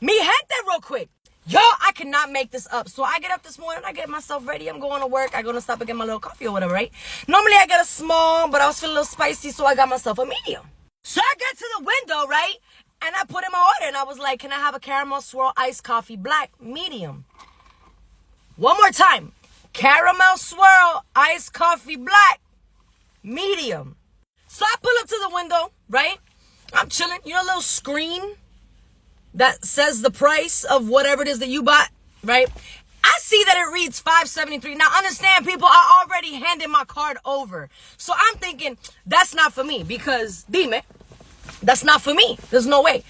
Mi gente real quick. Yo, I cannot make this up. So I get up this morning, I get myself ready. I'm going to work. I go to stop and get my little coffee or whatever, right? Normally I get a small, but I was feeling a little spicy, so I got myself a medium. So I get to the window, right? And I put in my order, and I was like, can I have a caramel swirl iced coffee black medium? One more time. Caramel swirl iced coffee black medium. So I pull up to the window, right? I'm chilling. You know, a little screen that says the price of whatever it is that you bought, right? I see that it reads $5.73. Now, understand, people, I already handed my card over. So I'm thinking, that's not for me because, dime, that's not for me. There's no way.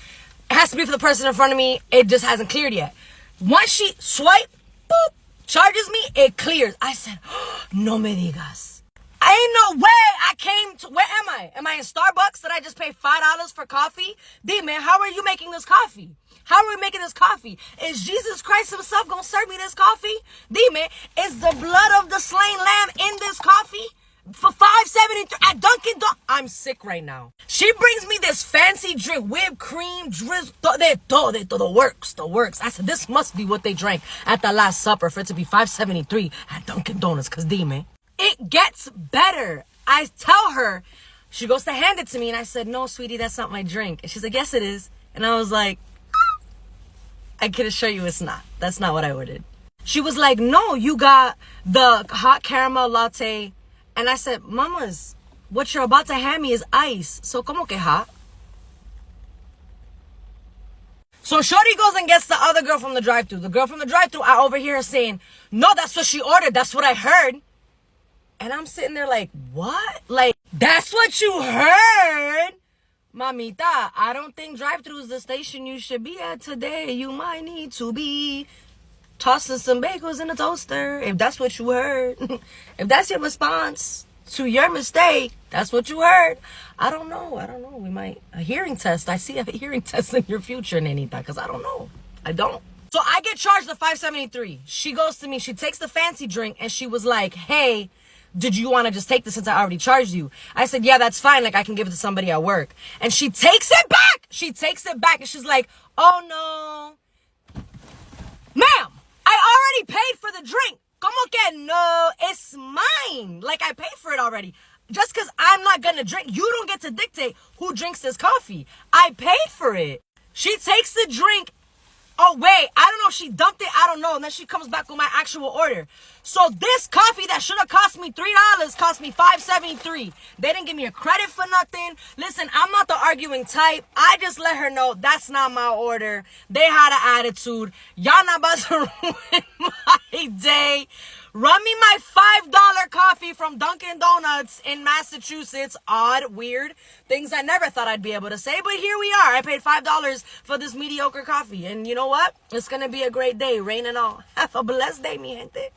It has to be for the person in front of me. It just hasn't cleared yet. Once she swipe, boop, charges me, it clears. I said, oh, no me digas. Ain't no way I came to, where am I? Am I in Starbucks? Did I just pay $5 for coffee? Dime, how are you making this coffee? How are we making this coffee? Is Jesus Christ himself going to serve me this coffee? Dime, is the blood of the slain lamb in this coffee? For $5.73 at Dunkin' Donuts. I'm sick right now. She brings me this fancy drink, whipped cream, drizzle, the works. I said, this must be what they drank at the Last Supper for it to be $5.73 at Dunkin' Donuts, because dime, it gets better. I tell her, she goes to hand it to me, and I said, no, sweetie, that's not my drink. And she's like, yes, it is. And I was like, I can assure you it's not. That's not what I ordered. She was like, no, you got the hot caramel latte. And I said, mamas, what you're about to hand me is ice. So como que hot? So shorty goes and gets the other girl from the drive-thru. The girl from the drive-thru, I overhear her saying, no, that's what she ordered. That's what I heard. And I'm sitting there like, what? Like, that's what you heard? Mamita, I don't think drive-thru is the station you should be at today. You might need to be tossing some bagels in a toaster, if that's what you heard. If that's your response to your mistake, that's what you heard. I don't know. We might, a hearing test. I see a hearing test in your future, Nenita, because I don't know. I don't. So I get charged the $5.73. She goes to me, she takes the fancy drink, and she was like, hey, did you want to just take this since I already charged you? I said, yeah, that's fine. Like, I can give it to somebody at work. And she takes it back. And she's like, oh, no. Ma'am, I already paid for the drink. Como que no? It's mine. Like, I paid for it already. Just because I'm not going to drink, you don't get to dictate who drinks this coffee. I paid for it. She takes the drink. Oh, wait, I don't know if she dumped it. I don't know. And then she comes back with my actual order. So this coffee that should have cost me $3 cost me $5.73. They didn't give me a credit for nothing. Listen, I'm not the arguing type. I just let her know that's not my order. They had an attitude. Y'all not about to ruin my day. Run me my $5 coffee from Dunkin' Donuts in Massachusetts. Odd, weird, things I never thought I'd be able to say, but here we are. I paid $5 for this mediocre coffee. And you know what? It's going to be a great day, rain and all. Have a blessed day, mi gente.